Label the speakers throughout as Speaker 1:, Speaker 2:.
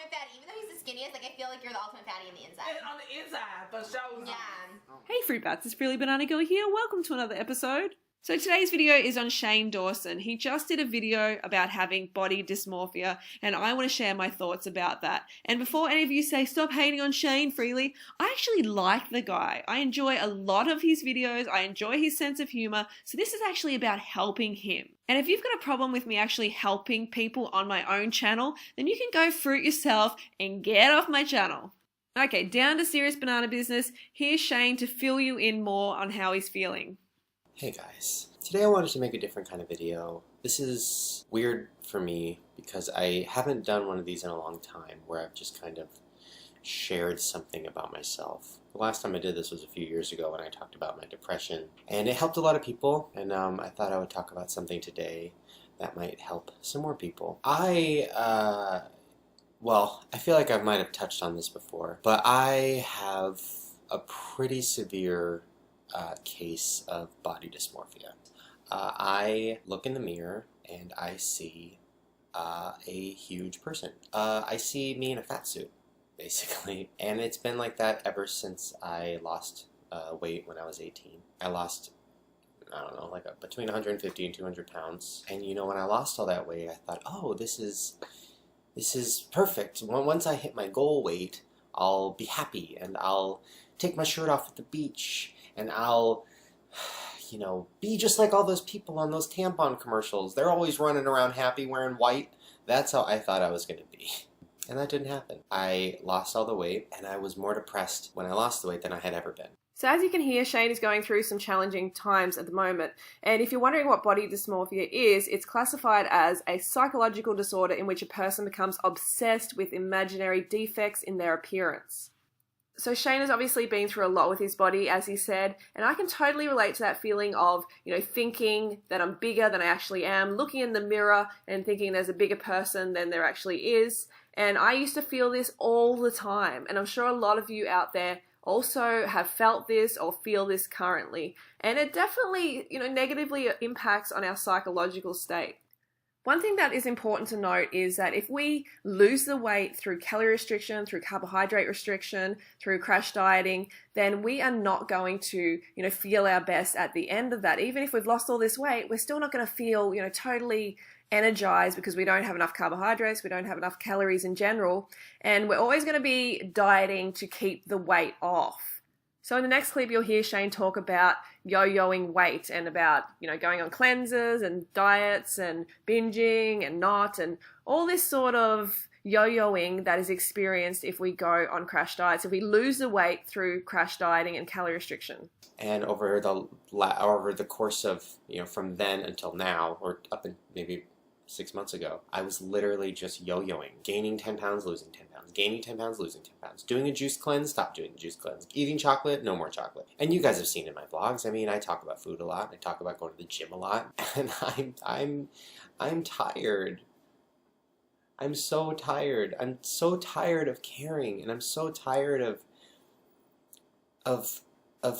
Speaker 1: ultimate fatty. Even though he's the skinniest, like I feel like you're the ultimate fatty on the inside.
Speaker 2: And on the inside, for sure.
Speaker 1: Yeah.
Speaker 3: Hey Fruit Bats, it's Freely Banana Girl here. Welcome to another episode. So today's video is on Shane Dawson. He just did a video about having body dysmorphia, and I want to share my thoughts about that. And before any of you say, stop hating on Shane, Freely, I actually like the guy. I enjoy a lot of his videos. I enjoy his sense of humor. So this is actually about helping him. And if you've got a problem with me actually helping people on my own channel, then you can go fruit yourself and get off my channel. Okay, down to serious banana business. Here's Shane to fill you in more on how he's feeling.
Speaker 4: Hey guys, today I wanted to make a different kind of video. This is weird for me because I haven't done one of these in a long time where I've just kind of shared something about myself. The last time I did this was a few years ago when I talked about my depression, and it helped a lot of people, and I thought I would talk about something today that might help some more people. Well, I feel like I might have touched on this before, but I have a pretty severe case of body dysmorphia. I look in the mirror and I see a huge person. I see me in a fat suit, basically. And it's been like that ever since I lost weight when I was 18. I lost, I don't know, like between 150 and 200 pounds. And you know, when I lost all that weight, I thought, oh, this is perfect. Once I hit my goal weight, I'll be happy and I'll take my shirt off at the beach and I'll, you know, be just like all those people on those tampon commercials. They're always running around happy wearing white. That's how I thought I was going to be. And that didn't happen. I lost all the weight and I was more depressed when I lost the weight than I had ever been.
Speaker 3: So as you can hear, Shane is going through some challenging times at the moment. And if you're wondering what body dysmorphia is, it's classified as a psychological disorder in which a person becomes obsessed with imaginary defects in their appearance. So Shane has obviously been through a lot with his body, as he said, and I can totally relate to that feeling of, you know, thinking that I'm bigger than I actually am, looking in the mirror and thinking there's a bigger person than there actually is. And I used to feel this all the time, and I'm sure a lot of you out there also have felt this or feel this currently. And it definitely, you know, negatively impacts on our psychological state. One thing that is important to note is that if we lose the weight through calorie restriction, through carbohydrate restriction, through crash dieting, then we are not going to, you know, feel our best at the end of that. Even if we've lost all this weight, we're still not going to feel, you know, totally energized because we don't have enough carbohydrates, we don't have enough calories in general, and we're always going to be dieting to keep the weight off. So in the next clip, you'll hear Shane talk about yo-yoing weight and about, you know, going on cleanses and diets and binging and not, and all this sort of yo-yoing that is experienced if we go on crash diets, if we lose the weight through crash dieting and calorie restriction.
Speaker 4: And over the course of, you know, from then until now, or up in maybe 6 months ago, I was literally just yo-yoing, gaining 10 pounds, losing 10 pounds, gaining 10 pounds, losing 10 pounds, doing a juice cleanse, stop doing the juice cleanse, eating chocolate, no more chocolate. And you guys have seen in my vlogs, I mean, I talk about food a lot, I talk about going to the gym a lot, and I'm tired. I'm so tired. I'm so tired of caring, and I'm so tired of I'm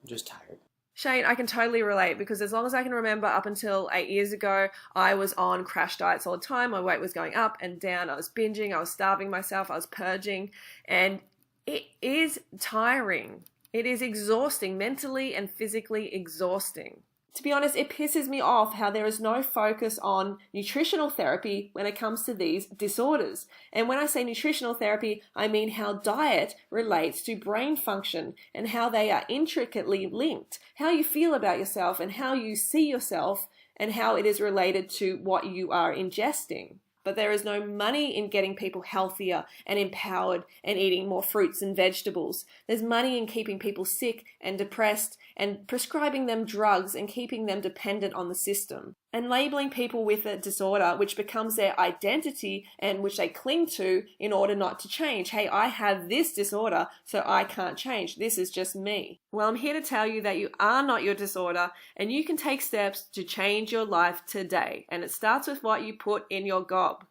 Speaker 4: just tired.
Speaker 3: Shane, I can totally relate because as long as I can remember, up until 8 years ago, I was on crash diets all the time. My weight was going up and down. I was binging. I was starving myself. I was purging. And it is tiring. It is exhausting, mentally and physically exhausting. To be honest, it pisses me off how there is no focus on nutritional therapy when it comes to these disorders. And when I say nutritional therapy, I mean how diet relates to brain function and how they are intricately linked. How you feel about yourself and how you see yourself and how it is related to what you are ingesting. But there is no money in getting people healthier and empowered and eating more fruits and vegetables. There's money in keeping people sick and depressed and prescribing them drugs and keeping them dependent on the system. And labeling people with a disorder which becomes their identity and which they cling to in order not to change. Hey, I have this disorder, so I can't change. This is just me. Well, I'm here to tell you that you are not your disorder and you can take steps to change your life today. And it starts with what you put in your gob.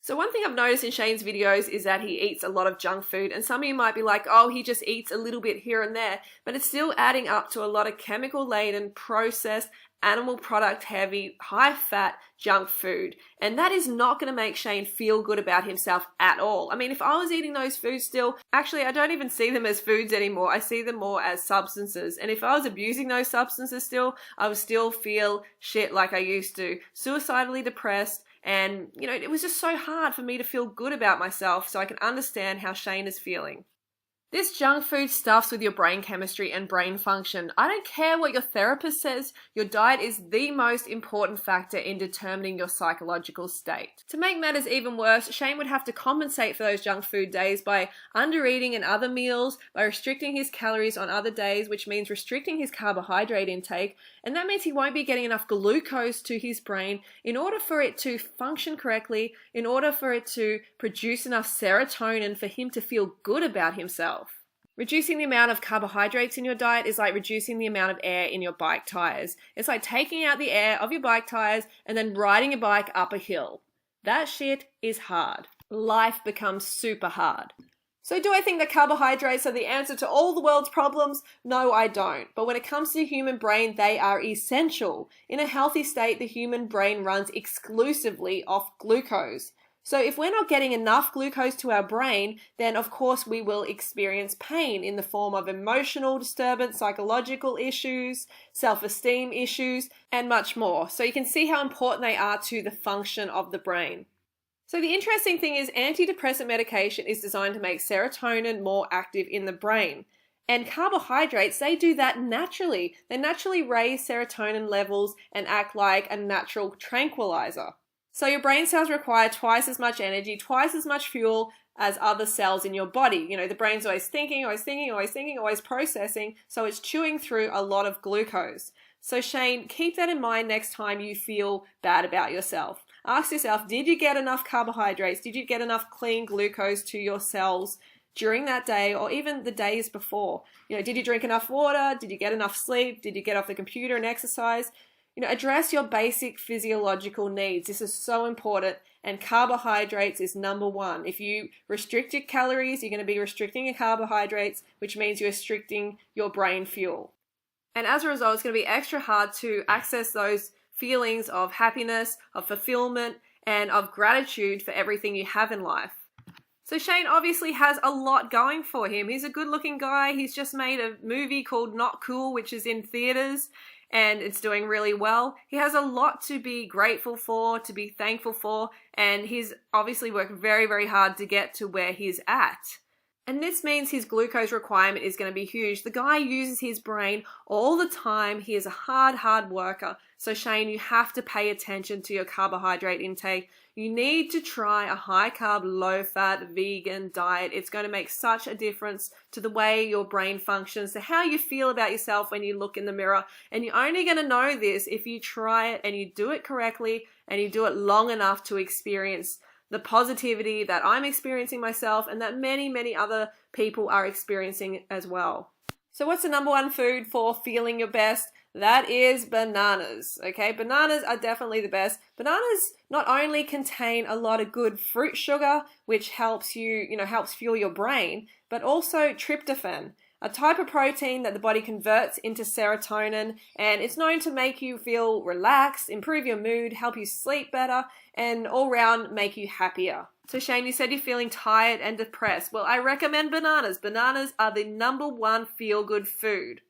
Speaker 3: So one thing I've noticed in Shane's videos is that he eats a lot of junk food, and some of you might be like, oh, he just eats a little bit here and there, but it's still adding up to a lot of chemical-laden, processed, animal product heavy, high fat junk food. And that is not going to make Shane feel good about himself at all. I mean, if I was eating those foods still, actually, I don't even see them as foods anymore. I see them more as substances. And if I was abusing those substances still, I would still feel shit like I used to, suicidally depressed. And, you know, it was just so hard for me to feel good about myself, so I can understand how Shane is feeling. This junk food stuffs with your brain chemistry and brain function. I don't care what your therapist says, your diet is the most important factor in determining your psychological state. To make matters even worse, Shane would have to compensate for those junk food days by under-eating in other meals, by restricting his calories on other days, which means restricting his carbohydrate intake, and that means he won't be getting enough glucose to his brain in order for it to function correctly, in order for it to produce enough serotonin for him to feel good about himself. Reducing the amount of carbohydrates in your diet is like reducing the amount of air in your bike tires. It's like taking out the air of your bike tires and then riding your bike up a hill. That shit is hard. Life becomes super hard. So do I think that carbohydrates are the answer to all the world's problems? No, I don't. But when it comes to the human brain, they are essential. In a healthy state, the human brain runs exclusively off glucose. So if we're not getting enough glucose to our brain, then of course we will experience pain in the form of emotional disturbance, psychological issues, self-esteem issues, and much more. So you can see how important they are to the function of the brain. So the interesting thing is antidepressant medication is designed to make serotonin more active in the brain. And carbohydrates, they do that naturally. They naturally raise serotonin levels and act like a natural tranquilizer. So your brain cells require twice as much energy, twice as much fuel as other cells in your body. You know, the brain's always thinking, always processing, so it's chewing through a lot of glucose. So Shane, keep that in mind next time you feel bad about yourself. Ask yourself, did you get enough carbohydrates? Did you get enough clean glucose to your cells during that day or even the days before? You know, did you drink enough water? Did you get enough sleep? Did you get off the computer and exercise? You know, address your basic physiological needs. This is so important, and carbohydrates is number one. If you restrict your calories, you're going to be restricting your carbohydrates, which means you're restricting your brain fuel. And as a result, it's going to be extra hard to access those feelings of happiness, of fulfillment, and of gratitude for everything you have in life. So Shane obviously has a lot going for him. He's a good-looking guy. He's just made a movie called Not Cool, which is in theaters, and it's doing really well. He has a lot to be grateful for, to be thankful for, and he's obviously worked very, very hard to get to where he's at. And this means his glucose requirement is going to be huge. The guy uses his brain all the time. He is a hard worker. So Shane, you have to pay attention to your carbohydrate intake. You need to try a high-carb, low-fat, vegan diet. It's going to make such a difference to the way your brain functions, to how you feel about yourself when you look in the mirror. And you're only going to know this if you try it and you do it correctly and you do it long enough to experience the positivity that I'm experiencing myself and that many, many other people are experiencing as well. So what's the number one food for feeling your best? That is bananas, okay? Bananas are definitely the best. Bananas not only contain a lot of good fruit sugar, which helps helps fuel your brain, but also tryptophan, a type of protein that the body converts into serotonin, and it's known to make you feel relaxed, improve your mood, help you sleep better, and all round make you happier. So Shane, you said you're feeling tired and depressed. Well, I recommend bananas. Bananas are the number one feel-good food.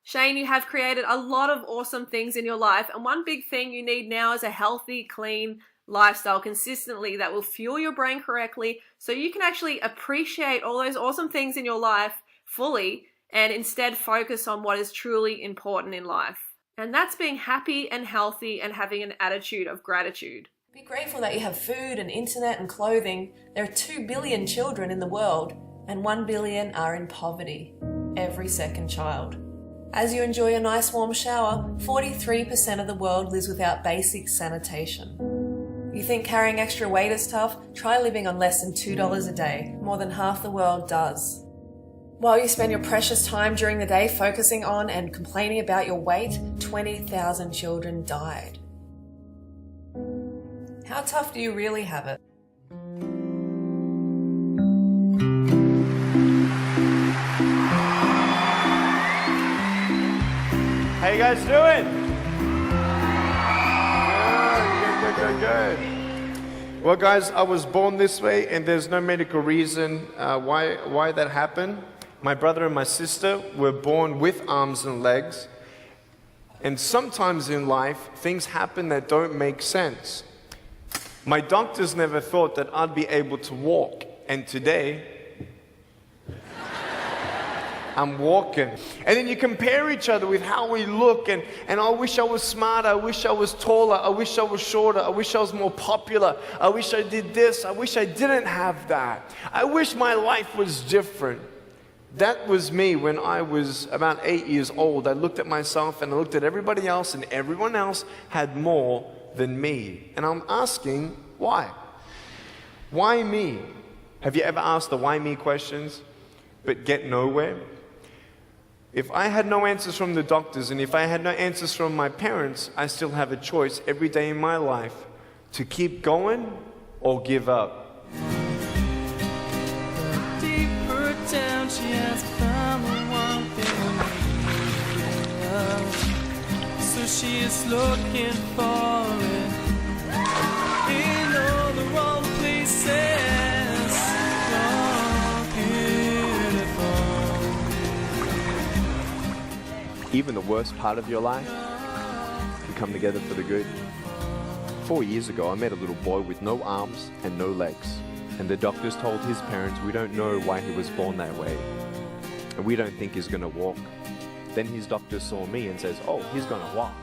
Speaker 3: Shane, you have created a lot of awesome things in your life, and one big thing you need now is a healthy, clean lifestyle consistently that will fuel your brain correctly so you can actually appreciate all those awesome things in your life fully and instead focus on what is truly important in life. And that's being happy and healthy and having an attitude of gratitude.
Speaker 5: Be grateful that you have food and internet and clothing. There are 2 billion children in the world, and 1 billion are in poverty. Every second child. As you enjoy a nice warm shower, 43% of the world lives without basic sanitation. You think carrying extra weight is tough? Try living on less than $2 a day. More than half the world does. While you spend your precious time during the day focusing on and complaining about your weight, 20,000 children died. How tough do you really have it?
Speaker 6: How you guys doing? good. Well, guys, I was born this way, and there's no medical reason why that happened. My brother and my sister were born with arms and legs, and sometimes in life, things happen that don't make sense. My doctors never thought that I'd be able to walk, and today, I'm walking. And then you compare each other with how we look, and I wish I was smarter, I wish I was taller, I wish I was shorter, I wish I was more popular, I wish I did this, I wish I didn't have that. I wish my life was different. That was me when I was about 8 years old. I looked at myself and I looked at everybody else, and everyone else had more than me. And I'm asking, why? Why me? Have you ever asked the why me questions, but get nowhere? If I had no answers from the doctors, and if I had no answers from my parents, I still have a choice every day in my life to keep going or give up.
Speaker 7: Deeper down, she has found the one thing love. So she is looking for it in all the wrong places. Oh, beautiful.
Speaker 6: Even the worst part of your life can come together for the good. 4 years ago, I met a little boy with no arms and no legs. And the doctors told his parents, we don't know why he was born that way. And we don't think he's gonna walk. Then his doctor saw me and says, oh, he's gonna walk.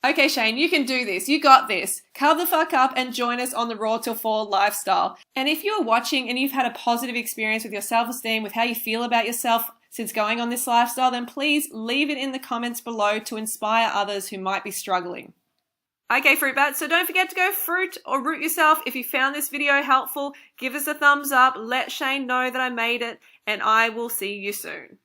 Speaker 3: Okay, Shane, you can do this. You got this. Carve the fuck up and join us on the Raw Till 4 lifestyle. And if you're watching and you've had a positive experience with your self-esteem, with how you feel about yourself since going on this lifestyle, then please leave it in the comments below to inspire others who might be struggling. Okay, fruit bats, so don't forget to go fruit or root yourself. If you found this video helpful, give us a thumbs up, let Shane know that I made it, and I will see you soon.